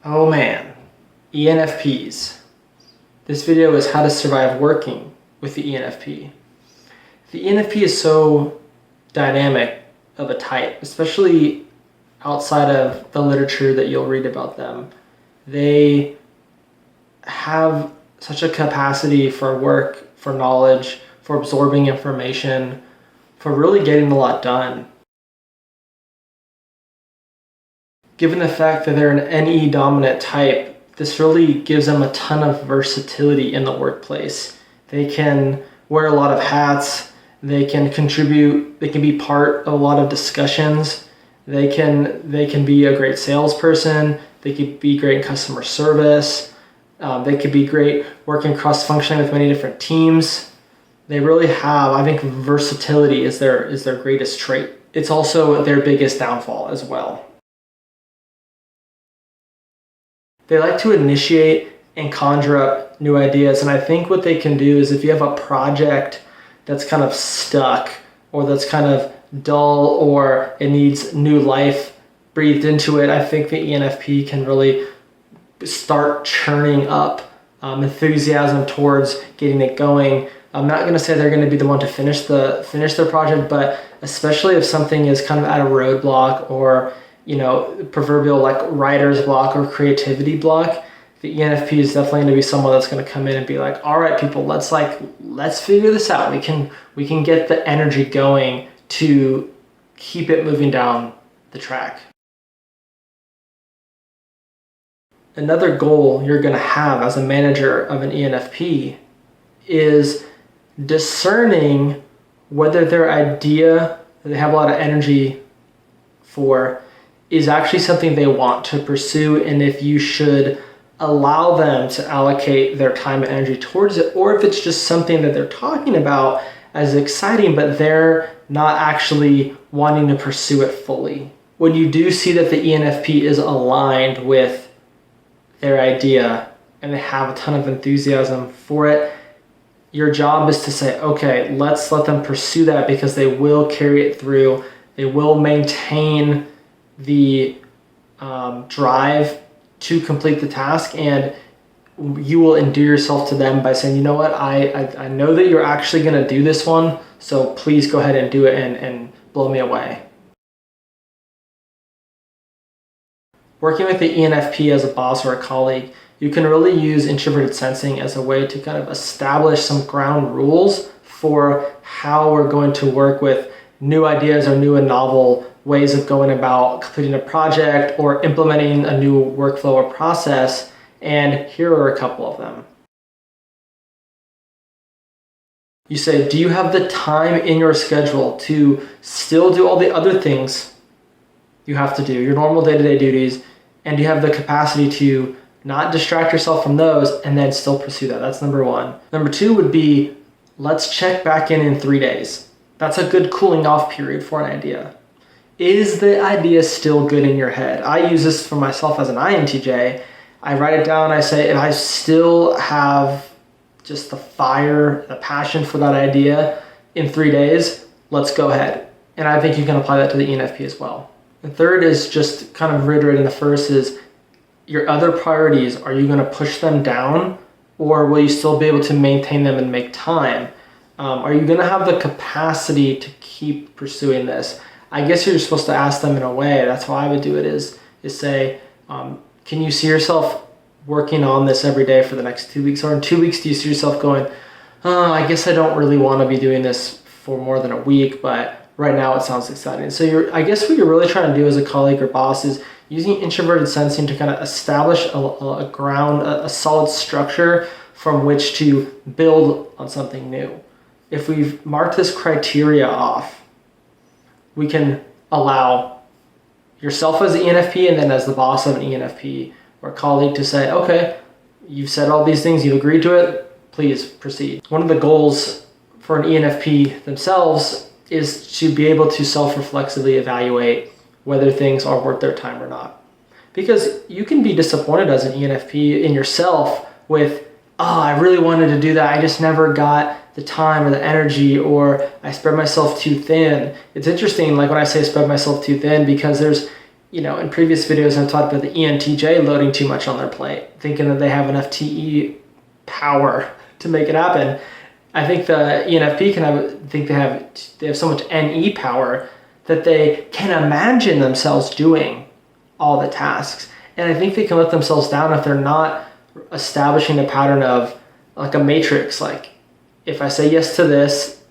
Oh man, ENFPs. This video is how to survive working with the ENFP. The ENFP is so dynamic of a type, especially outside of the literature that you'll read about them. They have such a capacity for work, for knowledge, for absorbing information, for really getting a lot done. Given the fact that they're an NE dominant type, this really gives them a ton of versatility in the workplace. They can wear a lot of hats, they can contribute, they can be part of a lot of discussions, they can be a great salesperson, they could be great in customer service, they could be great working cross-functionally with many different teams. They really have, I think versatility is their greatest trait. It's also their biggest downfall as well. They like to initiate and conjure up new ideas, and I think what they can do is if you have a project that's kind of stuck or that's kind of dull or it needs new life breathed into it, I think the ENFP can really start churning up enthusiasm towards getting it going. I'm not going to say they're going to be the one to finish their project, but especially if something is kind of at a roadblock or proverbial like writer's block or creativity block, the ENFP is definitely going to be someone that's going to come in and be like, all right, people, let's figure this out. We can get the energy going to keep it moving down the track. Another goal you're going to have as a manager of an ENFP is discerning whether their idea that they have a lot of energy for is actually something they want to pursue, and if you should allow them to allocate their time and energy towards it, or if it's just something that they're talking about as exciting, but they're not actually wanting to pursue it fully. When you do see that the ENFP is aligned with their idea and they have a ton of enthusiasm for it, your job is to say, okay, let's let them pursue that because they will carry it through. They will maintain the drive to complete the task, and you will endear yourself to them by saying, you know what, I know that you're actually going to do this one, so please go ahead and do it and blow me away. Working with the ENFP as a boss or a colleague, you can really use introverted sensing as a way to kind of establish some ground rules for how we're going to work with new ideas or new and novel ways of going about completing a project or implementing a new workflow or process. And here are a couple of them. You say, do you have the time in your schedule to still do all the other things you have to do, your normal day-to-day duties, and do you have the capacity to not distract yourself from those and then still pursue that? That's number one. Number two would be, let's check back in 3 days. That's a good cooling off period for an idea. Is the idea still good in your head? I use this for myself as an INTJ. I write it down, I say, if I still have just the fire, the passion for that idea in 3 days, let's go ahead. And I think you can apply that to the ENFP as well. The third is just kind of reiterating the first is, your other priorities, are you going to push them down or will you still be able to maintain them and make time? Are you going to have the capacity to keep pursuing this? I guess you're supposed to ask them in a way. That's how I would do it is say, can you see yourself working on this every day for the next 2 weeks? Or in 2 weeks, do you see yourself going, oh, I guess I don't really want to be doing this for more than a week, but right now it sounds exciting. So I guess what you're really trying to do as a colleague or boss is using introverted sensing to kind of establish a ground, a solid structure from which to build on something new. If we've marked this criteria off, we can allow yourself as the ENFP and then as the boss of an ENFP or colleague to say, okay, you've said all these things, you've agreed to it, please proceed. One of the goals for an ENFP themselves is to be able to self-reflexively evaluate whether things are worth their time or not. Because you can be disappointed as an ENFP in yourself with, oh, I really wanted to do that, I just never got the time or the energy, or I spread myself too thin. It's interesting, like when I say spread myself too thin, because there's in previous videos I've talked about the ENTJ loading too much on their plate, thinking that they have enough TE power to make it happen. I think the ENFP they have so much NE power that they can imagine themselves doing all the tasks. And I think they can let themselves down if they're not establishing a pattern of like a matrix, like if I say yes to this,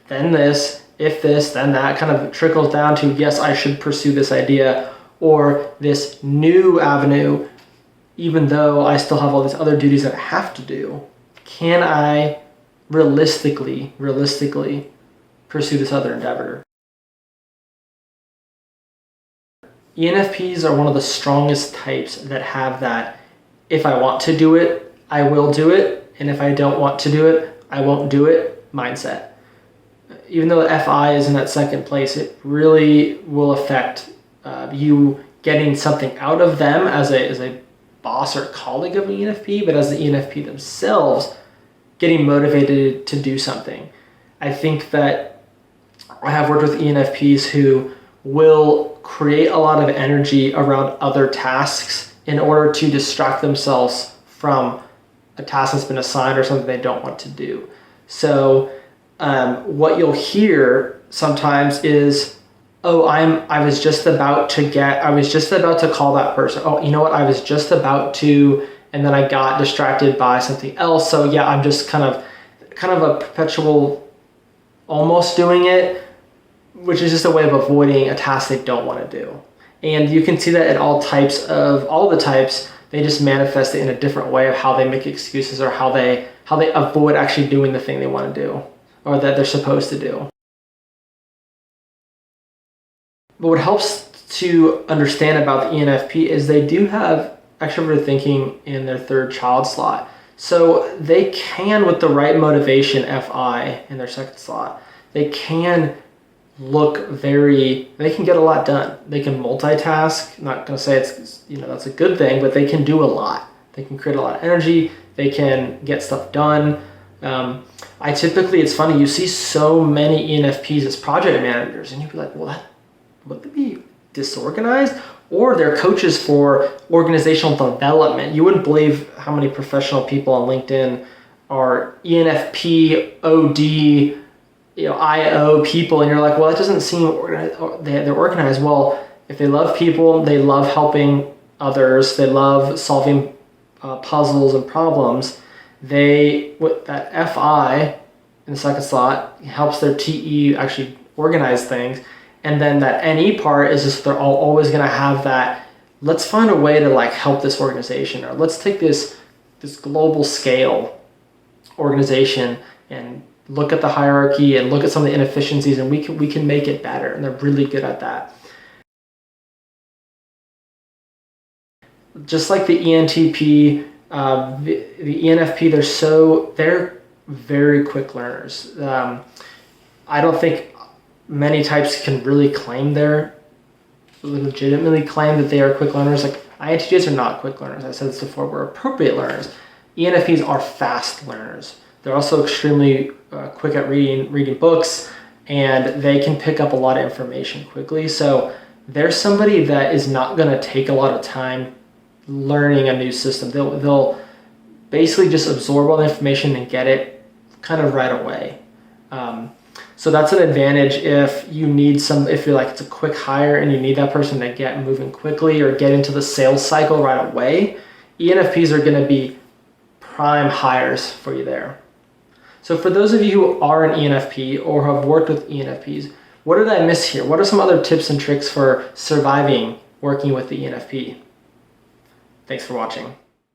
then this, if this, then that, kind of trickles down to, yes, I should pursue this idea or this new avenue, even though I still have all these other duties that I have to do. Can I realistically pursue this other endeavor? ENFPs are one of the strongest types that have that, if I want to do it, I will do it, and if I don't want to do it, I won't do it mindset. Even though FI is in that second place, it really will affect you getting something out of them as a boss or colleague of an ENFP, but as the ENFP themselves, getting motivated to do something. I think that I have worked with ENFPs who will create a lot of energy around other tasks in order to distract themselves from a task that's been assigned or something they don't want to do. So what you'll hear sometimes is, oh, I was just about to call that person. Oh, you know what? I was just about to, and then I got distracted by something else. So yeah, I'm just kind of a perpetual almost doing it, which is just a way of avoiding a task they don't want to do. And you can see that in all the types, they just manifest it in a different way of how they make excuses or how they avoid actually doing the thing they want to do or that they're supposed to do. But what helps to understand about the ENFP is they do have extroverted thinking in their third child slot. So they can, with the right motivation, FI in their second slot, they can they can get a lot done. They can multitask. I'm not going to say it's, that's a good thing, but they can do a lot. They can create a lot of energy. They can get stuff done. It's funny, you see so many ENFPs as project managers, and you'd be like, well, would they be disorganized? Or they're coaches for organizational development. You wouldn't believe how many professional people on LinkedIn are ENFP, OD, IO people, and you're like, well, it doesn't seem organized. They're organized. Well, if they love people, they love helping others, they love solving puzzles and problems. With that FI in the second slot helps their TE actually organize things, and then that NE part is just they're always going to have that. Let's find a way to help this organization, or let's take this global scale organization and look at the hierarchy and look at some of the inefficiencies, and we can make it better, and they're really good at that. Just like the ENTP, the ENFP, they're very quick learners. I don't think many types can really legitimately claim that they are quick learners. Like INTJs are not quick learners. I said this before, we're appropriate learners. ENFPs are fast learners. They're also extremely quick at reading books, and they can pick up a lot of information quickly. So they're somebody that is not going to take a lot of time learning a new system. They'll basically just absorb all the information and get it kind of right away. So that's an advantage if you're like, it's a quick hire and you need that person to get moving quickly or get into the sales cycle right away. ENFPs are going to be prime hires for you there. So for those of you who are an ENFP or have worked with ENFPs, what did I miss here? What are some other tips and tricks for surviving working with the ENFP? Thanks for watching.